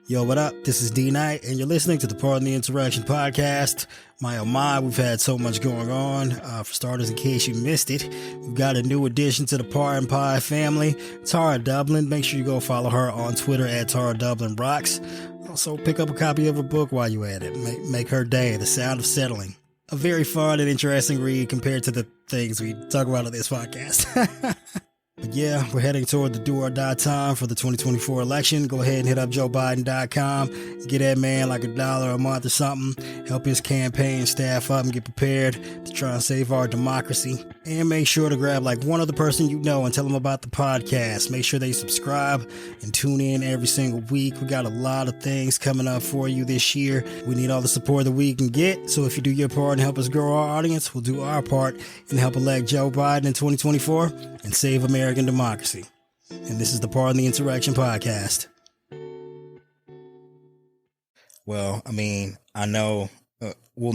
Yo, what up? This is D Knight, and you're listening to the Pardon the Interaction podcast. My oh my, we've had so much going on. For starters, in case you missed it, we've got a new addition to the Pardon Pie family, Tara Dublin. Make sure you go follow her on Twitter at Tara Dublin Rocks. Also, pick up a copy of her book while you're at it. Make her day, The Sound of Settling. A very fun and interesting read compared to the things we talk about on this podcast. But yeah, we're heading toward the do or die time for the 2024 election. Go ahead and hit up JoeBiden.com. Get that man like $1 a month or something. Help his campaign staff up and get prepared to try and save our democracy. And make sure to grab like one other person you know and tell them about the podcast. Make sure they subscribe and tune in every single week. We got a lot of things coming up for you this year. We need all the support that we can get. So if you do your part and help us grow our audience, we'll do our part and help elect Joe Biden in 2024 and save American democracy. And this is the Pardon the Interaction podcast. Well, I mean, I know we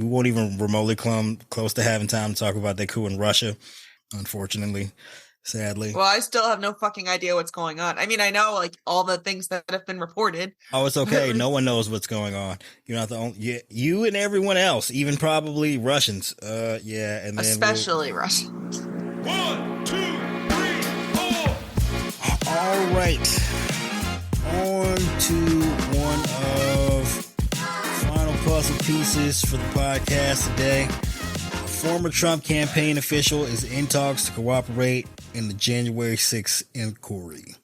won't even remotely come close to having time to talk about that coup in Russia, unfortunately, sadly. Well, I still have no fucking idea what's going on. I mean, I know like all the things that have been reported. Oh, it's okay. No one knows what's going on. You're not the only, you and everyone else, even probably Russians. Yeah. And then especially Russians. 1, 2, 3, 4. All right. On to one of final puzzle pieces for the podcast today. A former Trump campaign official is in talks to cooperate in the January 6th inquiry.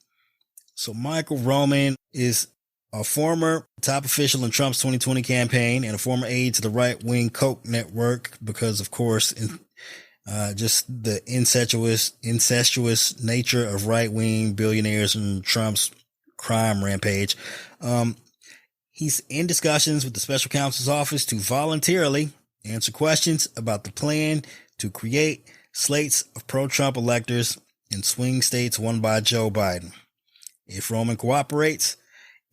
So Michael Roman is a former top official in Trump's 2020 campaign and a former aide to the right-wing Koch network because, of course, just the incestuous nature of right-wing billionaires and Trump's crime rampage. He's in discussions with the special counsel's office to voluntarily answer questions about the plan to create slates of pro-Trump electors in swing states won by Joe Biden. If Roman cooperates,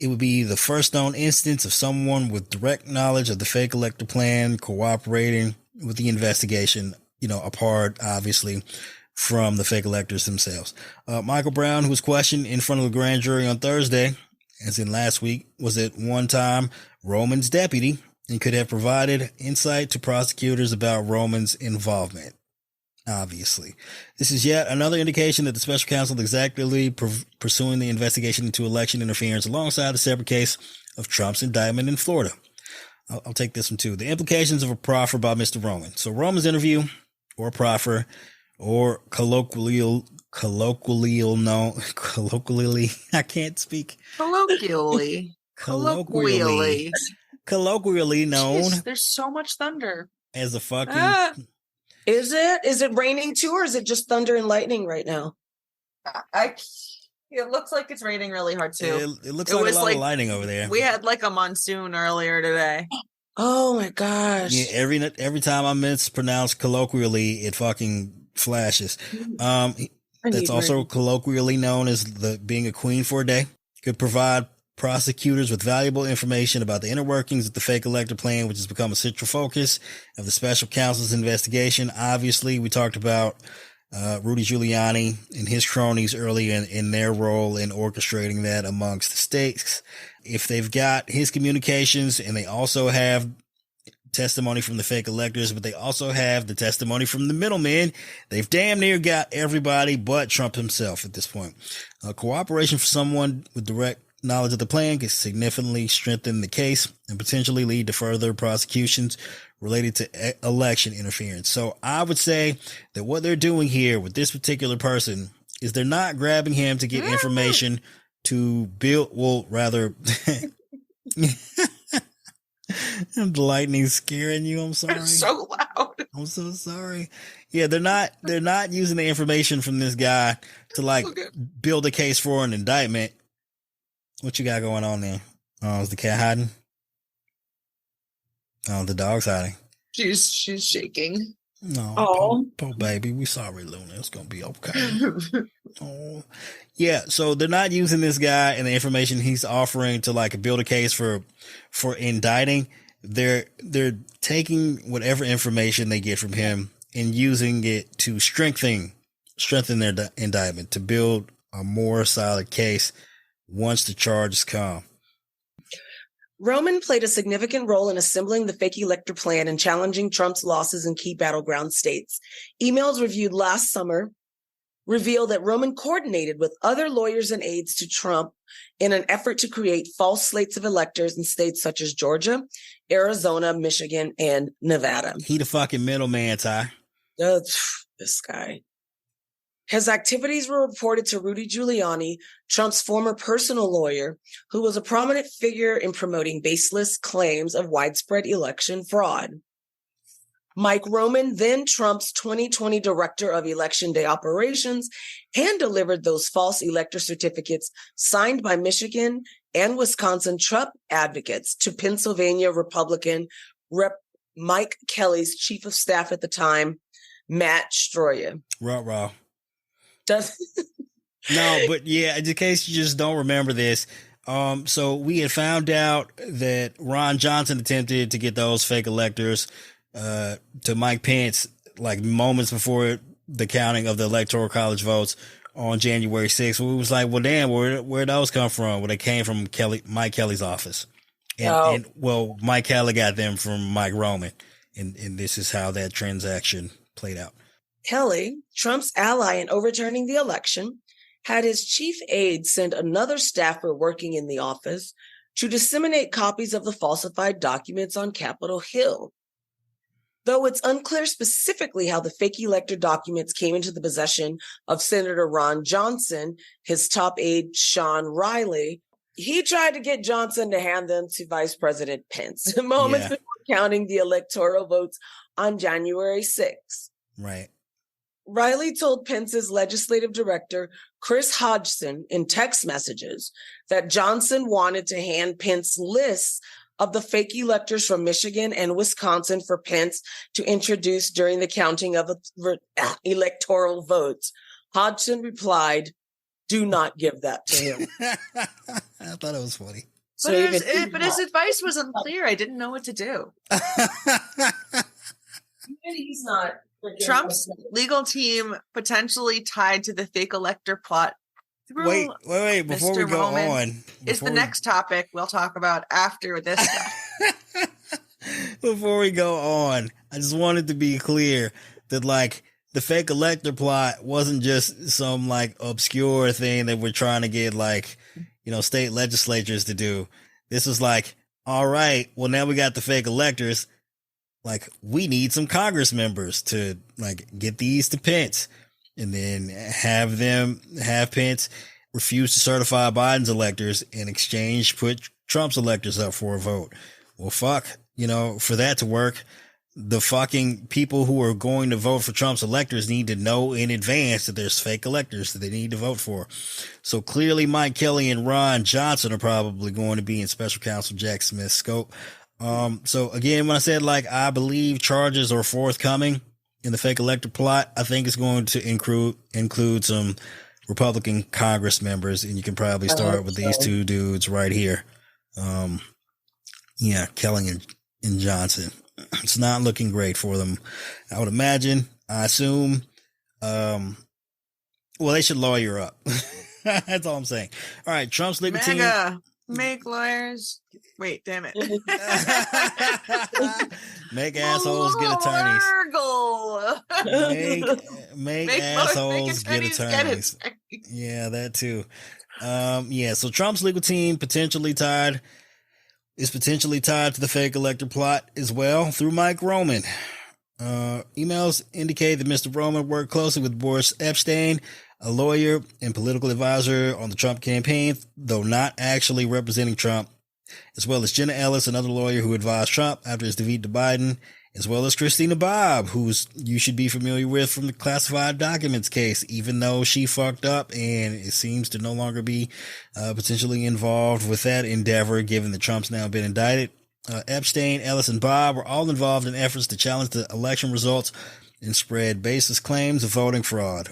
it would be the first known instance of someone with direct knowledge of the fake elector plan cooperating with the investigation, apart, obviously, from the fake electors themselves. Michael Brown, who was questioned in front of the grand jury on Thursday, as in last week, was at one time Roman's deputy and could have provided insight to prosecutors about Roman's involvement. Obviously, this is yet another indication that the special counsel is actively pursuing the investigation into election interference alongside the separate case of Trump's indictment in Florida. I'll take this one too. The implications of a proffer by Mr. Roman. So Roman's interview or proffer or colloquially, I can't speak. Colloquially known. Jeez, there's so much thunder. As a fucking... Is it raining too, or is it just thunder and lightning right now? It looks like it's raining really hard too. It looks like a lot of lightning over there. We had like a monsoon earlier today. Oh my gosh. Yeah, every time I mispronounce colloquially, it fucking flashes. That's also colloquially known as being a queen for a day. Could provide prosecutors with valuable information about the inner workings of the fake elector plan, which has become a central focus of the special counsel's investigation. Obviously, we talked about Rudy Giuliani and his cronies early in their role in orchestrating that amongst the states. If they've got his communications and they also have testimony from the fake electors, but they also have the testimony from the middlemen, they've damn near got everybody but Trump himself at this point. Cooperation for someone with direct knowledge of the plan can significantly strengthen the case and potentially lead to further prosecutions related to election interference. So I would say that what they're doing here with this particular person is they're not grabbing him to get information to build, the lightning's scaring you. I'm sorry. It's so loud. I'm so sorry. Yeah, they're not using the information from this guy to build a case for an indictment. What you got going on there? Oh, is the cat hiding? Oh, the dog's hiding. She's shaking. No, poor baby. We sorry, Luna. It's gonna be okay. Oh, yeah. So they're not using this guy and the information he's offering to build a case for indicting. They're taking whatever information they get from him and using it to strengthen their indictment, to build a more solid case once the charges come. Roman played a significant role in assembling the fake elector plan and challenging Trump's losses in key battleground states. Emails reviewed last summer reveal that Roman coordinated with other lawyers and aides to Trump in an effort to create false slates of electors in states such as Georgia, Arizona, Michigan, and Nevada. He the fucking middleman, Ty. This guy. His activities were reported to Rudy Giuliani, Trump's former personal lawyer, who was a prominent figure in promoting baseless claims of widespread election fraud. Mike Roman, then Trump's 2020 director of Election Day operations, hand-delivered those false elector certificates signed by Michigan and Wisconsin Trump advocates to Pennsylvania Republican Rep. Mike Kelly's chief of staff at the time, Matt Stroya. Raw. No, but yeah, in case you just don't remember this, so we had found out that Ron Johnson attempted to get those fake electors to Mike Pence like moments before the counting of the Electoral College votes on January 6th. We was like, well, damn, where'd those come from? Well, they came from Mike Kelly's office. And Mike Kelly got them from Mike Roman. And this is how that transaction played out. Kelly, Trump's ally in overturning the election, had his chief aide send another staffer working in the office to disseminate copies of the falsified documents on Capitol Hill. Though it's unclear specifically how the fake elector documents came into the possession of Senator Ron Johnson, his top aide, Sean Riley, he tried to get Johnson to hand them to Vice President Pence moments before counting the electoral votes on January 6th. Right. Riley told Pence's legislative director, Chris Hodgson, in text messages that Johnson wanted to hand Pence lists of the fake electors from Michigan and Wisconsin for Pence to introduce during the counting of electoral votes. Hodgson replied, "Do not give that to him." I thought it was funny. But his advice was unclear. I didn't know what to do. He's not. Trump's legal team potentially tied to the fake elector plot through Wait, before Mr. we go Roman on. Is the next topic we'll talk about after this stuff. Before we go on, I just wanted to be clear that like the fake elector plot wasn't just some like obscure thing that we're trying to get like, state legislatures to do. This was like, all right, well now we got the fake electors. Like we need some Congress members to like get these to Pence and then have Pence refuse to certify Biden's electors in exchange, put Trump's electors up for a vote. Well, fuck, for that to work, the fucking people who are going to vote for Trump's electors need to know in advance that there's fake electors that they need to vote for. So clearly Mike Kelly and Ron Johnson are probably going to be in special counsel Jack Smith's scope. So again, when I said like, I believe charges are forthcoming in the fake elector plot, I think it's going to include some Republican Congress members, and you can probably start with these two dudes right here. Kelly and Johnson. It's not looking great for them. I would imagine, I assume, they should lawyer up. That's all I'm saying. All right. Trump's legal team. Make lawyers. Wait, damn it. Make assholes get attorneys. Make assholes get attorneys. Yeah, that too. So Trump's legal team is potentially tied to the fake elector plot as well through Mike Roman. Emails indicate that Mr. Roman worked closely with Boris Epshteyn, a lawyer and political advisor on the Trump campaign, though not actually representing Trump, as well as Jenna Ellis, another lawyer who advised Trump after his defeat to Biden, as well as Christina Bobb, who's you should be familiar with from the classified documents case, even though she fucked up and it seems to no longer be potentially involved with that endeavor, given that Trump's now been indicted. Epshteyn, Ellis, and Bobb were all involved in efforts to challenge the election results and spread baseless claims of voting fraud.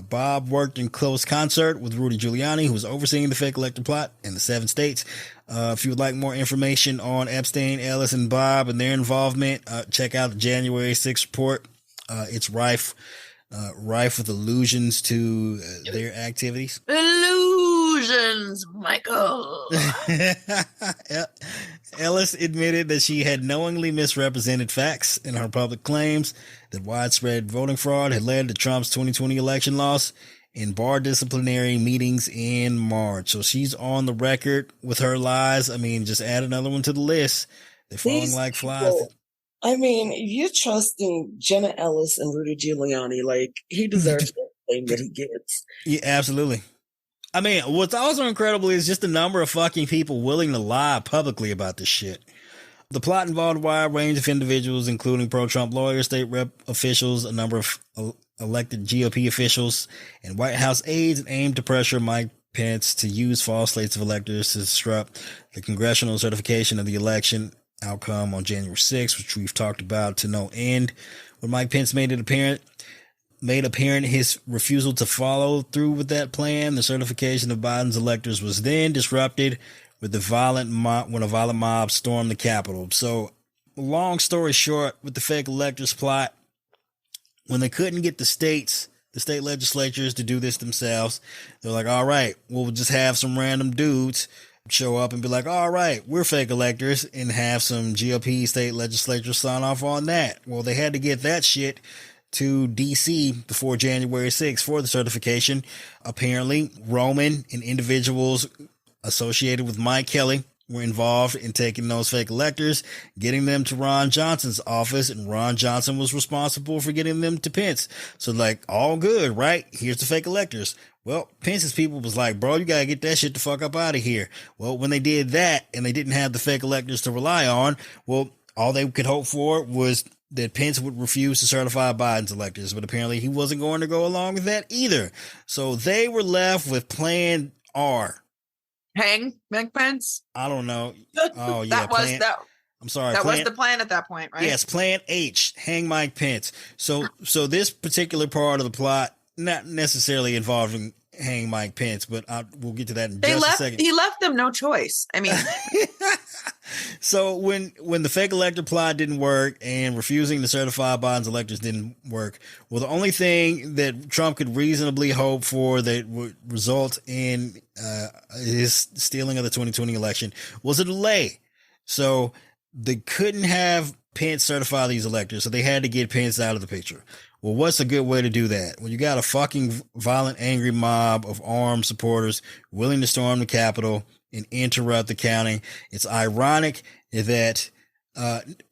Bob worked in close concert with Rudy Giuliani, who was overseeing the fake elector plot in the 7 states. If you would like more information on Epshteyn, Ellis, and Bob and their involvement, check out the January 6th report. It's rife with allusions to their activities. Illusions. illusions, Michael. Ellis admitted that she had knowingly misrepresented facts in her public claims that widespread voting fraud had led to Trump's 2020 election loss in bar disciplinary meetings in March. So she's on the record with her lies. I mean, just add another one to the list. They're falling like flies. I mean, you're trusting Jenna Ellis and Rudy Giuliani. Like, he deserves everything that he gets. Yeah, absolutely. I mean, what's also incredible is just the number of fucking people willing to lie publicly about this shit. The plot involved a wide range of individuals, including pro-Trump lawyers, state rep officials, a number of elected GOP officials, and White House aides, and aimed to pressure Mike Pence to use false slates of electors to disrupt the congressional certification of the election outcome on January 6th, which we've talked about to no end. When Mike Pence made apparent his refusal to follow through with that plan, the certification of Biden's electors was then disrupted with a violent mob stormed the Capitol. So, long story short, with the fake electors plot, when they couldn't get the state legislatures to do this themselves, they're like, all right, we'll just have some random dudes show up and be like, all right, we're fake electors, and have some GOP state legislatures sign off on that. Well, they had to get that shit to D.C. before January 6th for the certification. Apparently, Roman and individuals associated with Mike Kelly were involved in taking those fake electors, getting them to Ron Johnson's office, and Ron Johnson was responsible for getting them to Pence. So, like, all good, right? Here's the fake electors. Well, Pence's people was like, bro, you gotta get that shit the fuck up out of here. Well, when they did that and they didn't have the fake electors to rely on, well, all they could hope for was that Pence would refuse to certify Biden's electors, but apparently he wasn't going to go along with that either. So they were left with plan R. Hang Mike Pence? I don't know. Oh, yeah. I'm sorry. That was the plan at that point, right? Yes, plan H, hang Mike Pence. So this particular part of the plot, not necessarily involving hang Mike Pence, but we'll get to that in just a second. He left them no choice. I mean... So when the fake elector plot didn't work and refusing to certify Biden's electors didn't work, well, the only thing that Trump could reasonably hope for that would result in his stealing of the 2020 election was a delay. So they couldn't have Pence certify these electors, so they had to get Pence out of the picture. Well, what's a good way to do that? Well, you got a fucking violent, angry mob of armed supporters willing to storm the Capitol and interrupt the counting. It's ironic that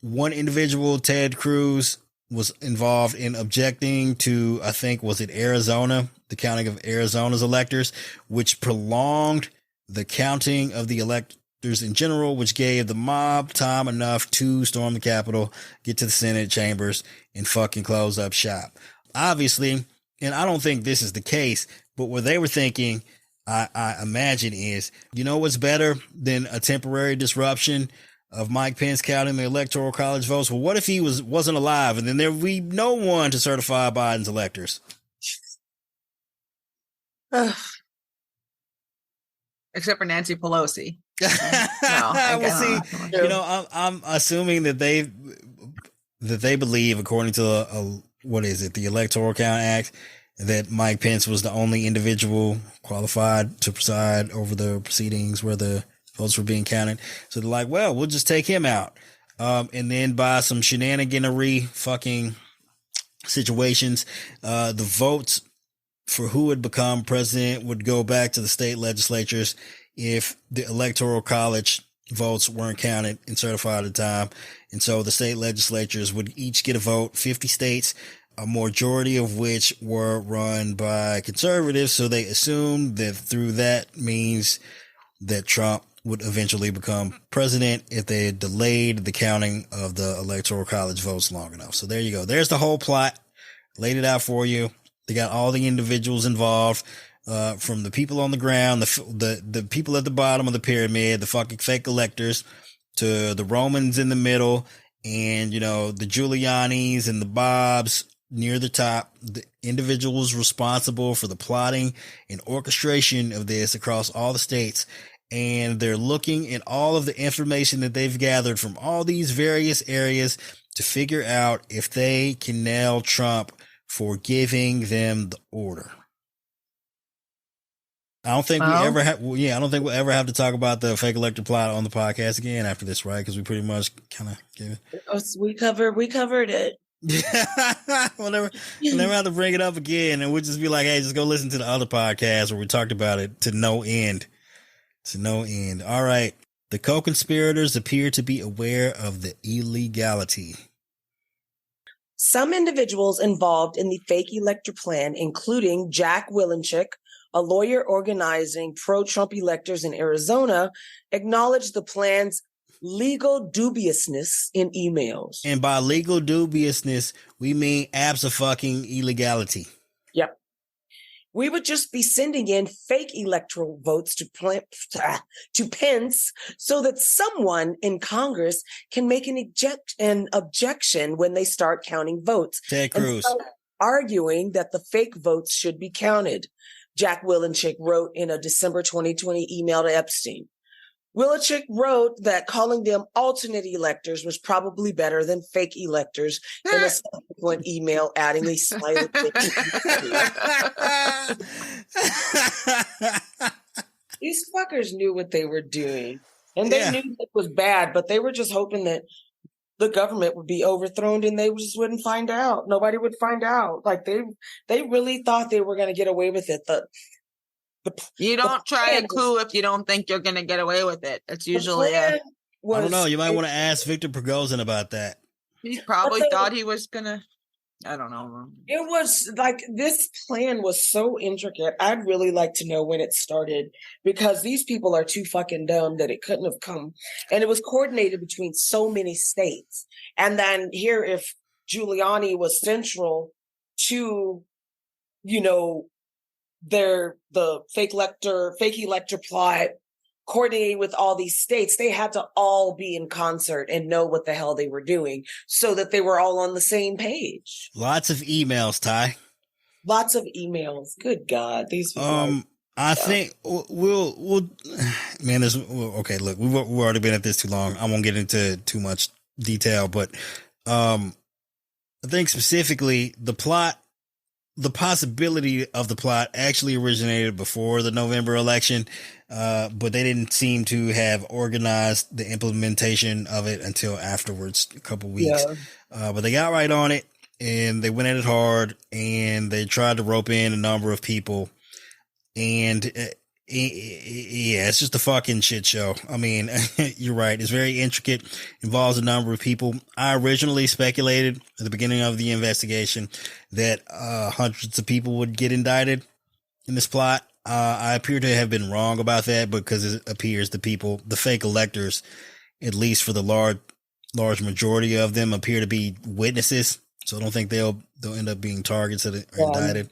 one individual, Ted Cruz, was involved in objecting to, I think, was it Arizona, the counting of Arizona's electors, which prolonged the counting of the electors in general, which gave the mob time enough to storm the Capitol, get to the Senate chambers, and fucking close up shop. Obviously, and I don't think this is the case, but what they were thinking, I imagine, is, you know what's better than a temporary disruption of Mike Pence counting the Electoral College votes? Well, what if he wasn't alive, and then there would be no one to certify Biden's electors? Except for Nancy Pelosi. I'm assuming that they believe, according to the Electoral Count Act, that Mike Pence was the only individual qualified to preside over the proceedings where the votes were being counted. So they're like, well, we'll just take him out. And then by some shenaniganery fucking situations, the votes for who would become president would go back to the state legislatures if the Electoral College votes weren't counted and certified at the time. And so the state legislatures would each get a vote, 50 states, a majority of which were run by conservatives. So they assumed that through that means that Trump would eventually become president if they had delayed the counting of the Electoral College votes long enough. So there you go. There's the whole plot. Laid it out for you. They got all the individuals involved, from the people on the ground, the people at the bottom of the pyramid, the fucking fake electors, to the Romans in the middle, and, you know, the Giulianis and the Bobs near the top, the individuals responsible for the plotting and orchestration of this across all the states. And they're looking at all of the information that they've gathered from all these various areas to figure out if they can nail Trump for giving them the order. I don't think Well, we ever have. Well, yeah, I don't think we'll ever have to talk about the fake elector plot on the podcast again after this, right? Because we pretty much kind of gave it. Oh, we covered it. we'll never have to bring it up again, and we'll just be like, hey, just go listen to the other podcast where we talked about it to no end. To no end. All right. The co-conspirators appear to be aware of the illegality. Some individuals involved in the fake elector plan, including Jack Wilenchik, a lawyer organizing pro-Trump electors in Arizona, acknowledged the plan's legal dubiousness in emails. And by legal dubiousness, we mean abso-fucking illegality. Yep. We would just be sending in fake electoral votes to Pence so that someone in Congress can make an objection when they start counting votes. Ted Cruz. Arguing that the fake votes should be counted. Jack Wilenchik wrote in a December 2020 email to Epstein. Wilenchik wrote that calling them alternate electors was probably better than fake electors in a subsequent email adding a smiley face. These fuckers knew what they were doing. And they knew it was bad, but they were just hoping that the government would be overthrown and they just wouldn't find out. Nobody would find out. Like they really thought they were going to get away with it. You don't try a coup if you don't think you're going to get away with it. It's usually I don't know. You might want to ask Victor Prigozhin about that. He probably thought he was going to. I don't know. It was like this plan was so intricate. I'd really like to know when it started because these people are too fucking dumb that it couldn't have come. And it was coordinated between so many states. And then here, if Giuliani was central to, the fake elector plot coordinating with all these states, they had to all be in concert and know what the hell they were doing so that they were all on the same page. Lots of emails, Ty. Lots of emails. Good God. These people I think we'll man, okay, look, we've already been at this too long. I won't get into too much detail, but I think specifically the possibility of the plot actually originated before the November election, but they didn't seem to have organized the implementation of it until afterwards, a couple weeks. Yeah. But they got right on it and they went at it hard and they tried to rope in a number of people. And it's just a fucking shit show. I mean, you're right. It's very intricate, involves a number of people. I originally speculated at the beginning of the investigation that hundreds of people would get indicted in this plot. I appear to have been wrong about that because it appears the fake electors, at least for the large majority of them, appear to be witnesses. So I don't think they'll end up being targets that are indicted.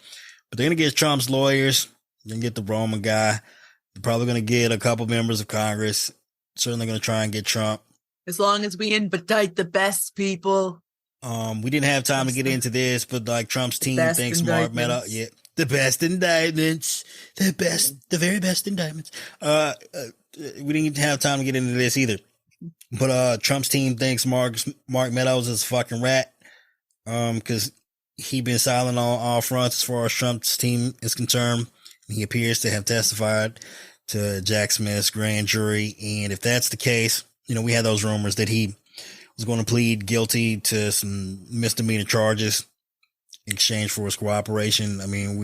But they're going to get Trump's lawyers. They're going to get the Roman guy. They're probably going to get a couple members of Congress. Certainly going to try and get Trump. As long as we indict the best people. We didn't have time to get into this, but like Trump's team thinks Mark Meadows. Yeah, the best indictments. The very best indictments. We didn't have time to get into this either. But Trump's team thinks Mark Meadows is a fucking rat. Because he been silent on all fronts as far as Trump's team is concerned. He appears to have testified to Jack Smith's grand jury. And if that's the case, we had those rumors that he was going to plead guilty to some misdemeanor charges in exchange for his cooperation. I mean,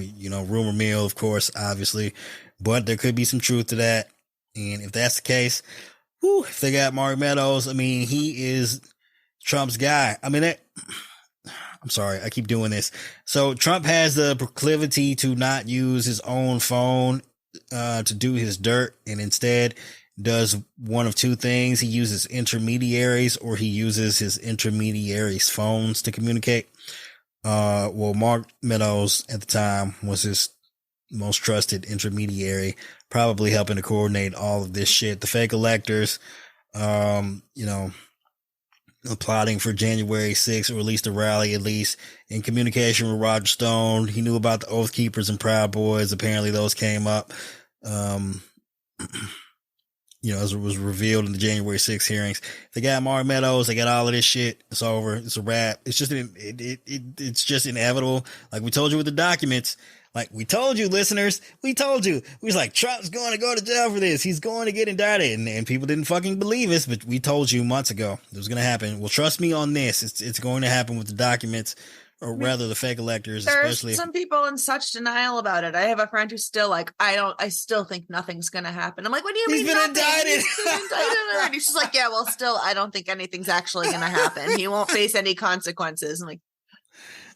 rumor mill, of course, obviously, but there could be some truth to that. And if that's the case, if they got Mark Meadows, I mean, he is Trump's guy. I mean, I'm sorry, I keep doing this. So Trump has the proclivity to not use his own phone to do his dirt, and instead does one of two things. He uses intermediaries, or he uses his intermediaries' phones to communicate. Mark Meadows at the time was his most trusted intermediary, probably helping to coordinate all of this shit. The fake electors, plotting for January 6th, or at least a rally, at least in communication with Roger Stone. He knew about the Oath Keepers and Proud Boys. Apparently those came up, as it was revealed in the January 6th hearings. They got Mark Meadows. They got all of this shit. It's over. It's a wrap. It's just, it's just inevitable. Like we told you with the documents, Like, we told you, listeners. We told you. We was like, Trump's going to go to jail for this. He's going to get indicted. And people didn't fucking believe us, but we told you months ago it was going to happen. Well, trust me on this. It's going to happen with the documents, or rather the fake electors, especially. There's some people in such denial about it. I have a friend who's still like, I still think nothing's going to happen. I'm like, what do you mean? He's been indicted. He's been indicted already. She's like, yeah, well, still, I don't think anything's actually going to happen. He won't face any consequences. I'm like,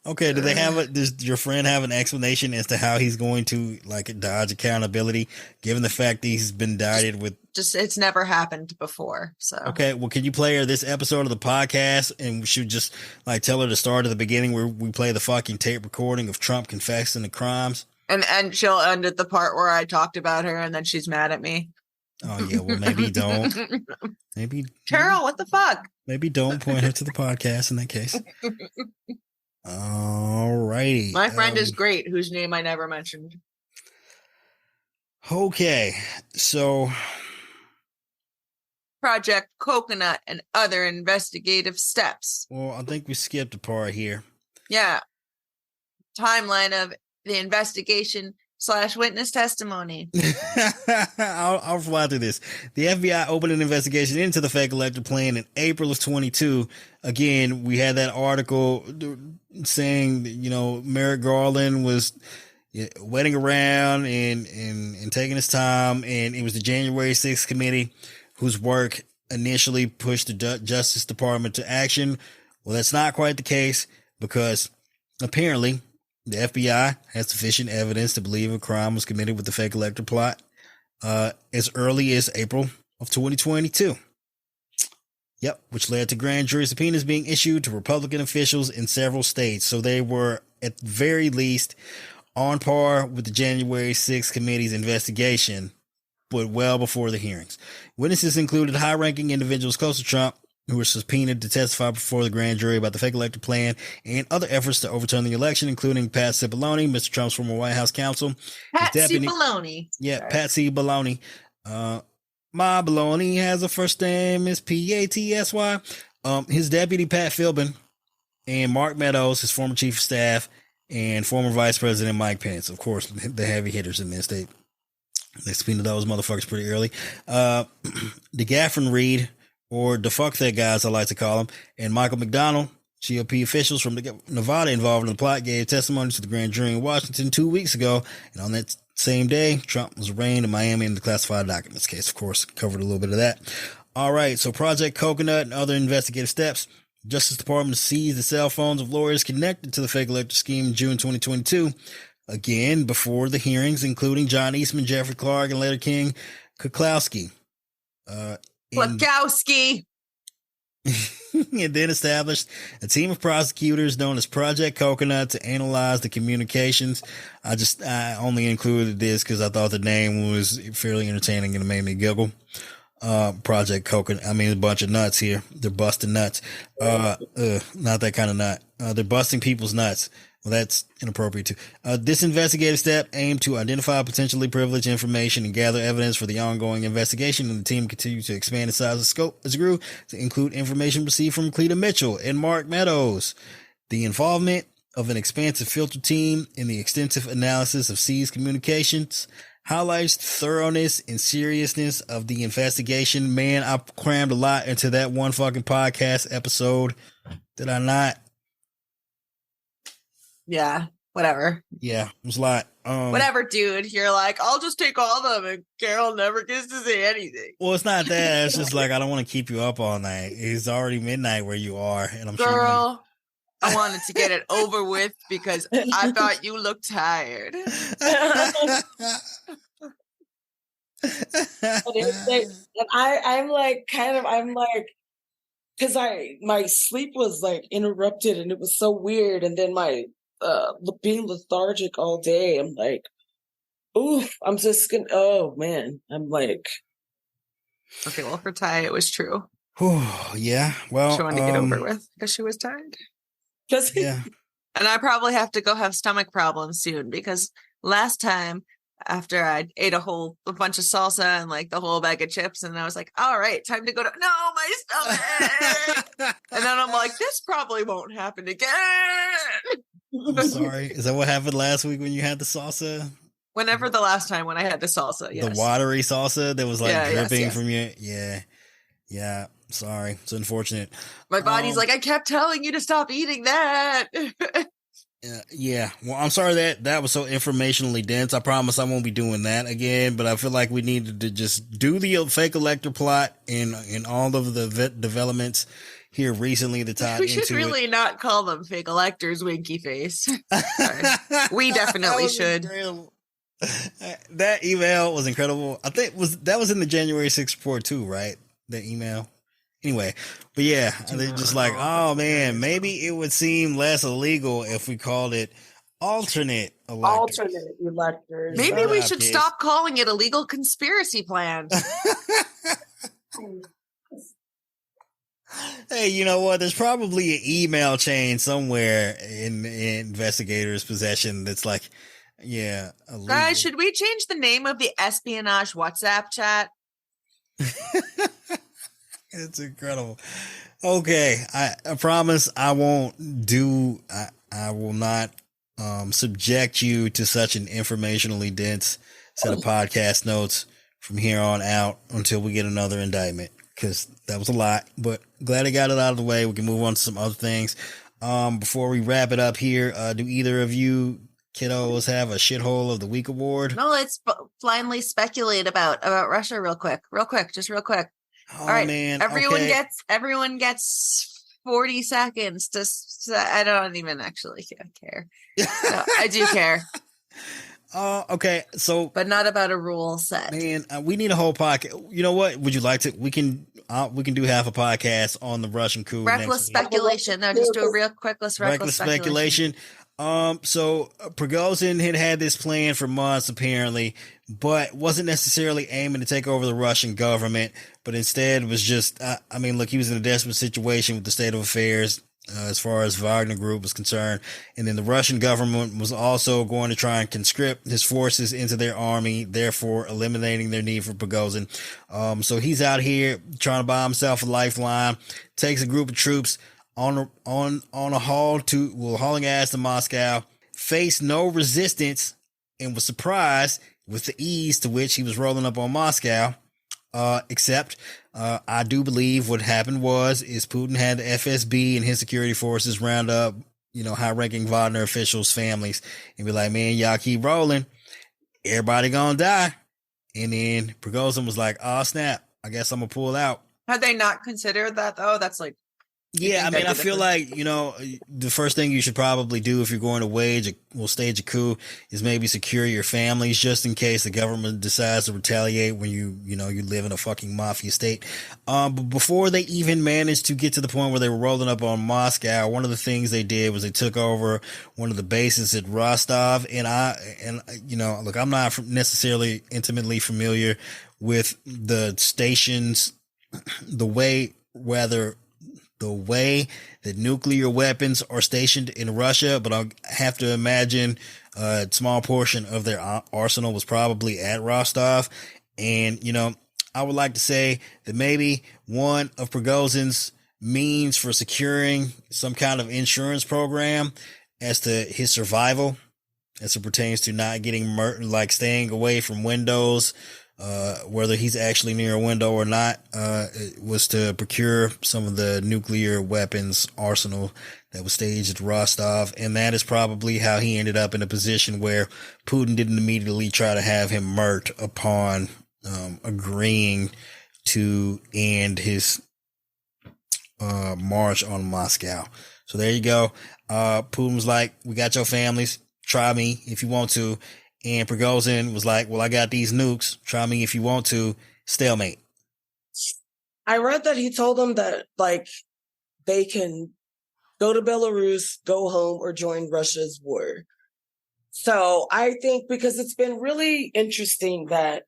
okay, does your friend have an explanation as to how he's going to like dodge accountability, given the fact that he's been indicted with? Just it's never happened before. So okay, well, can you play her this episode of the podcast, and we should just like tell her to start at the beginning where we play the fucking tape recording of Trump confessing the crimes, and she'll end at the part where I talked about her, and then she's mad at me. Oh yeah, well maybe don't. Maybe Carol, what the fuck? Maybe don't point her to the podcast in that case. All righty. My friend is great, whose name I never mentioned. Okay, so Project Coconut and other investigative steps. Well, I think we skipped a part here. Yeah. Timeline of the investigation / witness testimony. I'll fly through this. The FBI opened an investigation into the fake elector plan in April of 22. Again, we had that article saying that, you know, Merrick Garland was waiting around and taking his time. And it was the January 6th committee whose work initially pushed the Justice Department to action. Well, that's not quite the case, because apparently the FBI has sufficient evidence to believe a crime was committed with the fake elector plot as early as April of 2022. Yep, which led to grand jury subpoenas being issued to Republican officials in several states. So they were, at the very least, on par with the January 6th committee's investigation, but well before the hearings. Witnesses included high-ranking individuals close to Trump, who were subpoenaed to testify before the grand jury about the fake elector plan and other efforts to overturn the election, including Pat Cipollone, Mr. Trump's former White House counsel. Pat Cipollone. Yeah, sorry. Pat Cipollone. My baloney has a first name is Patsy. His deputy, Pat Philbin, and Mark Meadows, his former chief of staff, and former vice president Mike Pence. Of course, the heavy hitters in this. They subpoenaed those motherfuckers pretty early. DeGaffron Reed, or the fuck that guy, as I like to call him, and Michael McDonald, GOP officials from Nevada involved in the plot, gave testimony to the grand jury in Washington 2 weeks ago. And on that same day, Trump was arraigned in Miami in the classified documents case. Of course, covered a little bit of that. All right, so Project Coconut and other investigative steps. Justice Department seized the cell phones of lawyers connected to the fake elector scheme in June 2022. Again, before the hearings, including John Eastman, Jeffrey Clark, and later King Kuklowski. Plakowski. And then established a team of prosecutors known as Project Coconut to analyze the communications. I only included this because I thought the name was fairly entertaining and it made me giggle. Project Coconut. I mean, a bunch of nuts here. They're busting nuts. Not that kind of nut. They're busting people's nuts. Well, that's inappropriate too. This investigative step aimed to identify potentially privileged information and gather evidence for the ongoing investigation, and the team continued to expand the size and scope as it grew to include information received from Cleta Mitchell and Mark Meadows. The involvement of an expansive filter team in the extensive analysis of seized communications highlights the thoroughness and seriousness of the investigation. Man, I crammed a lot into that one fucking podcast episode. Did I not? Yeah, whatever. Yeah, it was a lot. Whatever, dude. You're like, I'll just take all of them, and Carol never gets to say anything. Well, it's not that. It's just like, I don't want to keep you up all night. It's already midnight where you are, and I'm Girl, I wanted to get it over with because I thought you looked tired. I'm like, because my sleep was like interrupted and it was so weird, and then my being lethargic all day, I'm like, oof, I'm just gonna, oh man, I'm like, okay, well, for Ty, it was true. Yeah, well, she wanted to get over with because she was tired. Yeah, and I probably have to go have stomach problems soon, because last time after I ate a bunch of salsa and like the whole bag of chips, and I was like, all right, time to go to my stomach. And then I'm like, this probably won't happen again. I'm sorry. Is that what happened last week when you had the salsa? Whenever the last time when I had the salsa, The yes. watery salsa that was like Yeah, yes, dripping yes. from you. Yeah. Sorry. It's unfortunate. My body's like, I kept telling you to stop eating that. Yeah. Well, I'm sorry that was so informationally dense. I promise I won't be doing that again, but I feel like we needed to just do the fake elector plot and all of the developments here recently that tied We into should really not call them fake electors, winky face. We definitely should. Incredible. That email was incredible. I think that was in the January 6th report too, right? That email. Anyway, but yeah, they're just like, oh man, maybe it would seem less illegal if we called it alternate electors. Alternate electors. Maybe we should Kids. stop calling it a legal conspiracy plan. Hey, you know what? There's probably an email chain somewhere in investigators' possession that's like, yeah. Illegal. Guys, should we change the name of the espionage WhatsApp chat? It's incredible. Okay, I promise I won't do. I will not subject you to such an informationally dense set of podcast notes from here on out until we get another indictment, because that was a lot. But glad I got it out of the way. We can move on to some other things. Before we wrap it up here, do either of you kiddos have a shithole of the week award? No, let's blindly speculate about Russia real quick, just real quick. Oh, All right, man. everyone gets 40 seconds to. I don't even actually care. No, I do care. Okay. So, but not about a rule set. Man, we need a whole podcast. You know what? Would you like to? We can do half a podcast on the Russian coup. Reckless speculation. No, just do a real quick reckless speculation. So Prigozhin had this plan for months, apparently, but wasn't necessarily aiming to take over the Russian government, but instead was just, look, he was in a desperate situation with the state of affairs as far as Wagner Group was concerned. And then the Russian government was also going to try and conscript his forces into their army, therefore eliminating their need for Prigozhin. So he's out here trying to buy himself a lifeline, takes a group of troops on a hauling ass to Moscow, faced no resistance, and was surprised with the ease to which he was rolling up on Moscow. Except I do believe what happened is Putin had the FSB and his security forces round up, high-ranking Wagner officials' families and be like, man, y'all keep rolling, everybody gonna die. And then Prigozhin was like, oh snap, I guess I'm gonna pull out. Had they not considered that though? That's like, yeah, I feel like, the first thing you should probably do if you're going to stage a coup is maybe secure your families just in case the government decides to retaliate when you live in a fucking mafia state. But before they even managed to get to the point where they were rolling up on Moscow, one of the things they did was they took over one of the bases at Rostov. Look, I'm not necessarily intimately familiar with the stations, the way that nuclear weapons are stationed in Russia, but I have to imagine a small portion of their arsenal was probably at Rostov. And, I would like to say that maybe one of Prigozhin's means for securing some kind of insurance program as to his survival, as it pertains to not getting murdered, like staying away from windows, whether he's actually near a window or not, was to procure some of the nuclear weapons arsenal that was staged at Rostov. And that is probably how he ended up in a position where Putin didn't immediately try to have him murked upon agreeing to end his march on Moscow. So there you go. Putin was like, we got your families. Try me if you want to. And Prigozhin was like, well, I got these nukes. Try me if you want to. Stalemate. I read that he told them that, they can go to Belarus, go home, or join Russia's war. So I think because it's been really interesting that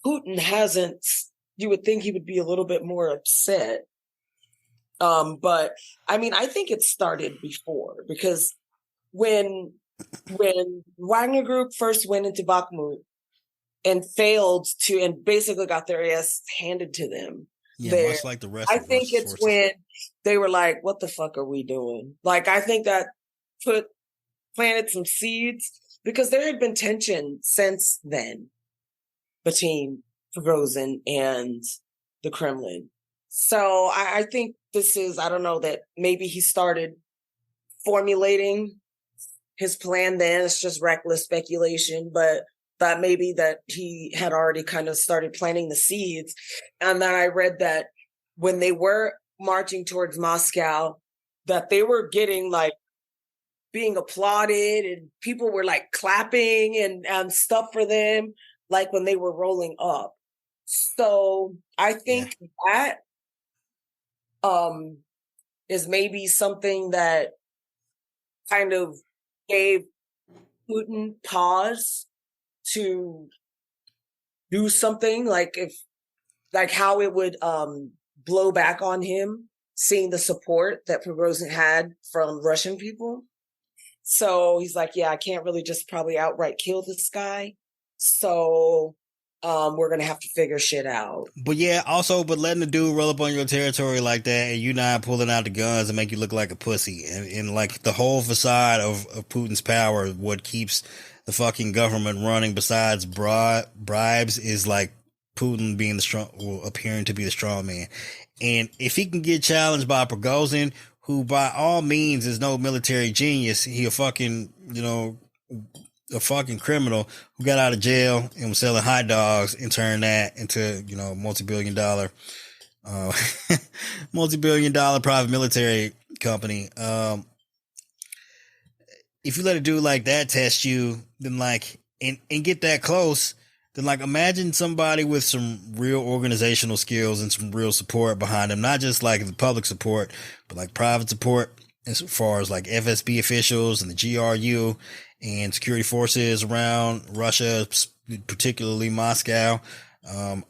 Putin hasn't, you would think he would be a little bit more upset. But I think it started before, because when Wagner Group first went into Bakhmut and failed to, and basically got their ass handed to them. Yeah, much like the rest I of think it's forces. when they were like, what the fuck are we doing? I think that put planted some seeds because there had been tension since then between Prigozhin and the Kremlin. So I think this is, I don't know, that maybe he started formulating his plan then. It's just reckless speculation, but that maybe that he had already kind of started planting the seeds. And then I read that when they were marching towards Moscow, that they were getting like being applauded and people were like clapping and stuff for them, like when they were rolling up. So I think that is maybe something that kind of gave Putin pause to do something, like how it would blow back on him, seeing the support that Prigozhin had from Russian people. So he's like, yeah, I can't really just probably outright kill this guy. So we're going to have to figure shit out. But yeah, also, but letting the dude roll up on your territory like that and you not pulling out the guns and make you look like a pussy. And like the whole facade of Putin's power, what keeps the fucking government running besides bribes is like Putin being the strong, or appearing to be the strong man. And if he can get challenged by Prigozhin, who by all means is no military genius, he a fucking, a fucking criminal who got out of jail and was selling hot dogs and turned that into, multi-billion dollar private military company. If you let a dude like that test you, then like, and get that close, then like imagine somebody with some real organizational skills and some real support behind them, not just like the public support, but like private support as far as like FSB officials and the GRU and security forces around Russia, particularly Moscow.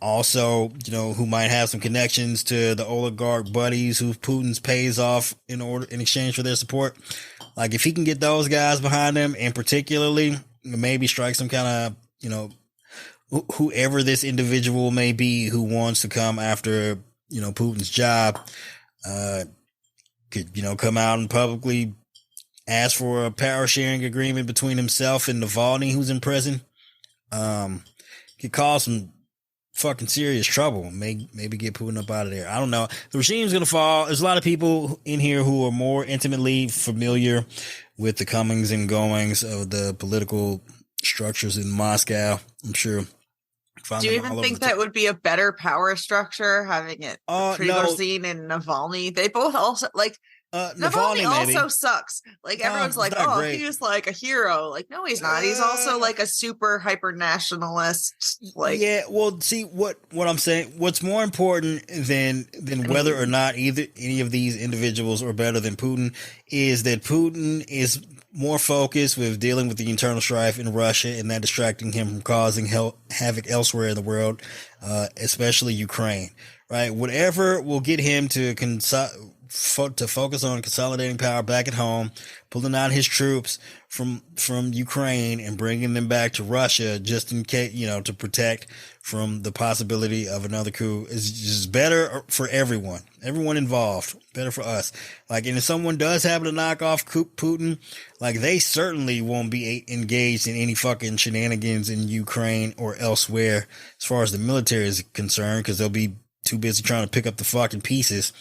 Also, who might have some connections to the oligarch buddies who Putin's pays off in exchange for their support. Like if he can get those guys behind him, and particularly maybe strike some kind of, whoever this individual may be who wants to come after, Putin's job, could, come out and publicly ask for a power sharing agreement between himself and Navalny, who's in prison. Could cause some fucking serious trouble. Maybe get Putin up out of there. I don't know. The regime's going to fall. There's a lot of people in here who are more intimately familiar with the comings and goings of the political structures in Moscow. I'm sure. Do you even think that would be a better power structure, having it Prigozhin and Navalny? They both also like Navalny also sucks. Like everyone's like, oh, great. He's like a hero. Like, no, he's not. He's also like a super hyper nationalist. Like, yeah. Well, see what I'm saying. What's more important than whether or not any of these individuals are better than Putin is that Putin is more focused with dealing with the internal strife in Russia and that distracting him from causing havoc elsewhere in the world, especially Ukraine, right? Whatever will get him to focus on consolidating power back at home, pulling out his troops from Ukraine and bringing them back to Russia just in case, to protect from the possibility of another coup is just better for everyone involved, better for us. Like, and if someone does happen to knock off Putin, like they certainly won't be engaged in any fucking shenanigans in Ukraine or elsewhere as far as the military is concerned, because they'll be too busy trying to pick up the fucking pieces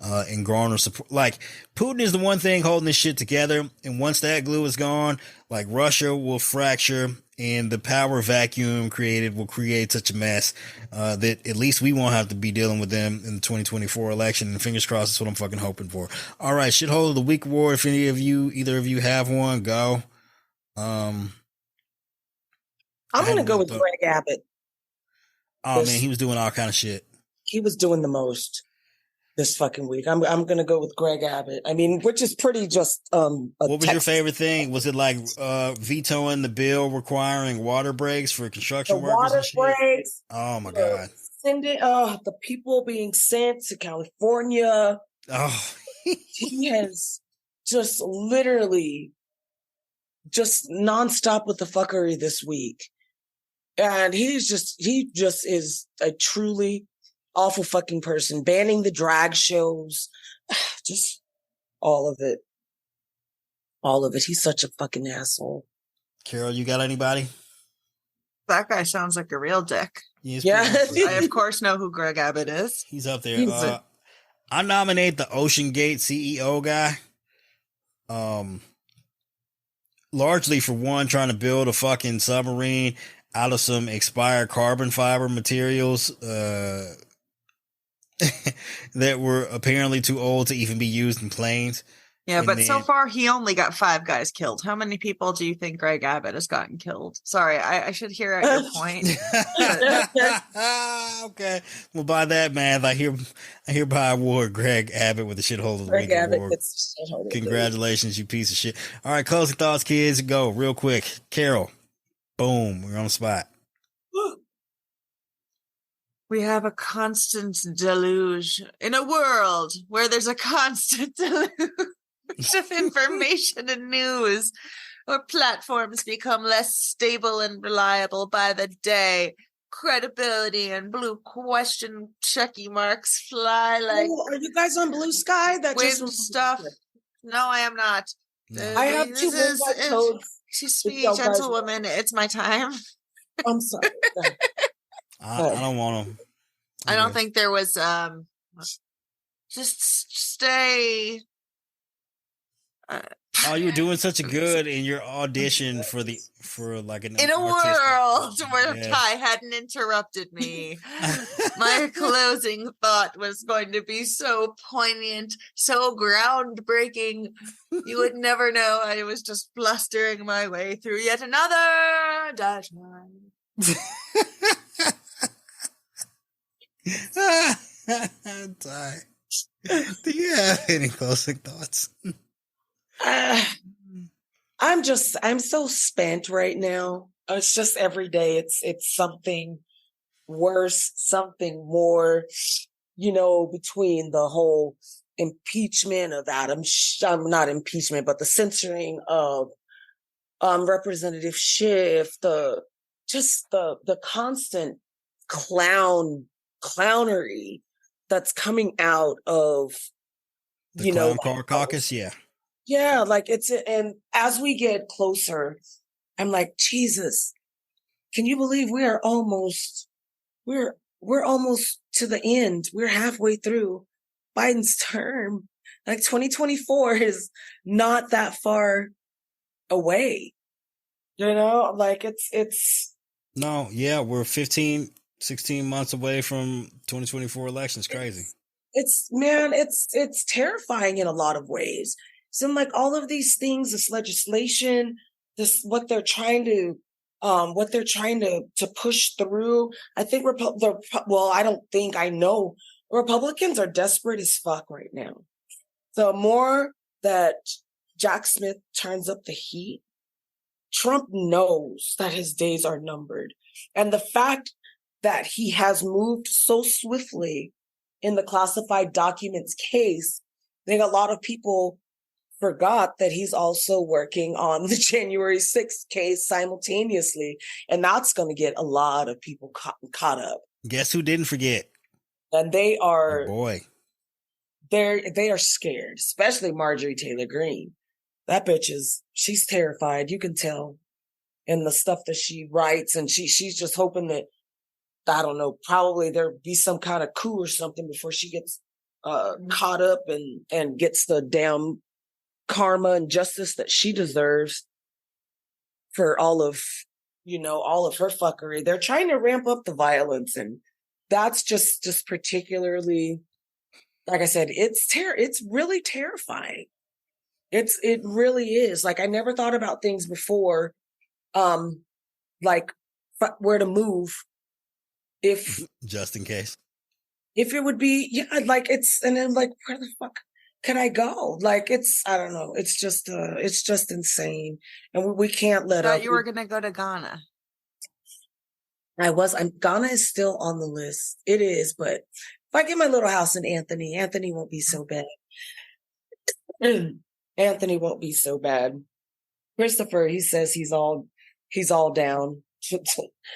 and garner support. Like, Putin is the one thing holding this shit together, and once that glue is gone, like Russia will fracture and the power vacuum created will create such a mess that at least we won't have to be dealing with them in the 2024 election. And fingers crossed, that's what I'm fucking hoping for. All right, shithole of the week award. If either of you have one, go. I'm gonna go with Greg Abbott. Oh man, he was doing all kind of shit. He was doing the most this fucking week. I'm going to go with Greg Abbott. I mean, which is pretty just what was your favorite thing? Was it like vetoing the bill requiring water breaks for construction workers? Water breaks. Oh my god. The people being sent to California. Oh. He has just literally just nonstop with the fuckery this week. And he just is a truly awful fucking person, banning the drag shows, just all of it. all of it. He's such a fucking asshole. Carol, you got anybody? That guy sounds like a real dick. Yeah. I, of course, know who Greg Abbott is. He's up there. I nominate the Ocean Gate CEO guy. Largely for one, trying to build a fucking submarine out of some expired carbon fiber materials that were apparently too old to even be used in planes. Yeah, but so far he only got 5 guys killed. How many people do you think Greg Abbott has gotten killed? Sorry, I should hear out your point. Okay. Well, by that math, I hereby award Greg Abbott with the shithole of the week award. Congratulations, you piece of shit. All right, closing thoughts, kids. Go real quick. Carol, boom, we're on the spot. We have a constant deluge in a world where there's a constant deluge of information and news, where platforms become less stable and reliable by the day. Credibility and blue question checky marks fly like. Oh, are you guys on Blue Sky? That just stuff. No, I am not. I have 2 codes. Excuse me, gentlewoman. It's my time. I'm sorry. I don't want them. I don't think there was. Just stay. You were doing such a good in your audition for like an in a world where Ty hadn't interrupted me. My closing thought was going to be so poignant, so groundbreaking. You would never know. I was just blustering my way through yet another dash line. Ty, do you have any closing thoughts? I'm so spent right now. It's just every day. It's something worse, something more, between the whole impeachment of not impeachment, but the censoring of Representative Schiff, the constant clownery that's coming out of the clown car caucus. Yeah, like and as we get closer, I'm like, Jesus, can you believe we're almost to the end. We're halfway through Biden's term. Like 2024 is not that far away. Like it's no, yeah, we're 16 months away from 2024 elections. Crazy. It's terrifying in a lot of ways. So like all of these things, this legislation, what they're trying to push through. I think I know Republicans are desperate as fuck right now. The more that Jack Smith turns up the heat, Trump knows that his days are numbered. And the fact that he has moved so swiftly in the classified documents case, I think a lot of people forgot that he's also working on the January 6th case simultaneously. And that's going to get a lot of people caught up. Guess who didn't forget? And they are, they are scared, especially Marjorie Taylor Greene. That bitch she's terrified. You can tell in the stuff that she writes. And she's just hoping that, I don't know, probably there'll be some kind of coup or something before she gets caught up and gets the damn karma and justice that she deserves for all of her fuckery. They're trying to ramp up the violence, and that's just particularly, like I said, it's really terrifying. It really is. Like, I never thought about things before, like where to move if just in case. If it would be, and then like, where the fuck can I go? Like, I don't know. It's just insane. And we can't let up. I thought you were going to go to Ghana. Ghana is still on the list. It is, but if I get my little house in Anthony won't be so bad. Anthony won't be so bad. Christopher, he says he's all down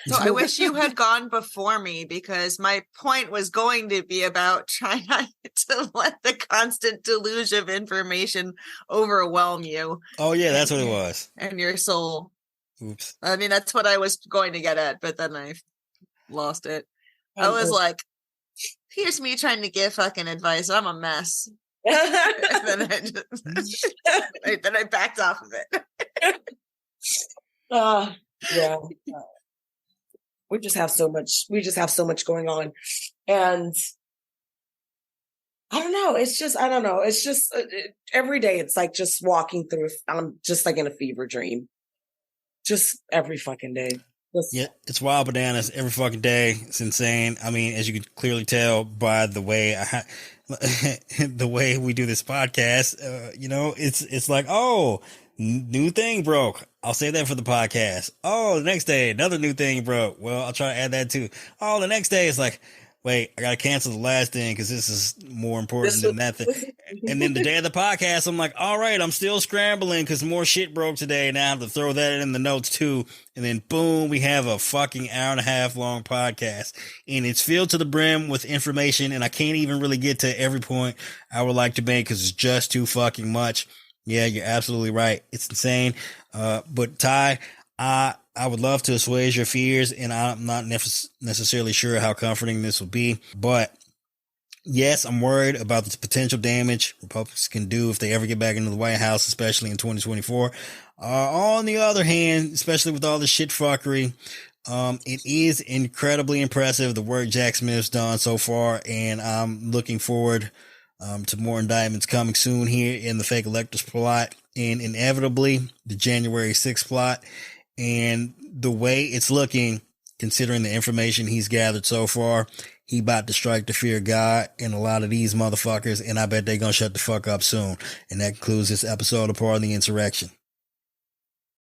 So I wish you had gone before me, because my point was going to be about trying not to let the constant deluge of information overwhelm you. Oh yeah, that's what it was. And your soul. Oops. I mean, that's what I was going to get at, but then I lost it. I was like, here's me trying to give fucking advice. I'm a mess. And then I backed off of it. Yeah. We just have so much going on. And I don't know. It's just every day it's like just walking through. I'm just like in a fever dream. Just every fucking day. Yeah, it's wild bananas every fucking day. It's insane. I mean, as you can clearly tell by the way the way we do this podcast, it's like, oh, new thing broke. I'll save that for the podcast. Oh, the next day, another new thing broke. Well, I'll try to add that too. Oh, the next day, it's like, wait, I got to cancel the last thing because this is more important than that thing. And then the day of the podcast, I'm like, all right, I'm still scrambling because more shit broke today. Now I have to throw that in the notes too. And then boom, we have a fucking hour and a half long podcast. And it's filled to the brim with information. And I can't even really get to every point I would like to make because it's just too fucking much. Yeah, you're absolutely right. It's insane. But Ty, I would love to assuage your fears, and I'm not necessarily sure how comforting this will be. But yes, I'm worried about the potential damage Republicans can do if they ever get back into the White House, especially in 2024. On the other hand, especially with all the shit fuckery, it is incredibly impressive the work Jack Smith's done so far, and I'm looking forward to more indictments coming soon here in the fake electors plot, and inevitably the January 6th plot. And the way it's looking, considering the information he's gathered so far, he about to strike the fear of God in a lot of these motherfuckers, and I bet they're gonna shut the fuck up soon. And that concludes this episode of Part of the Insurrection.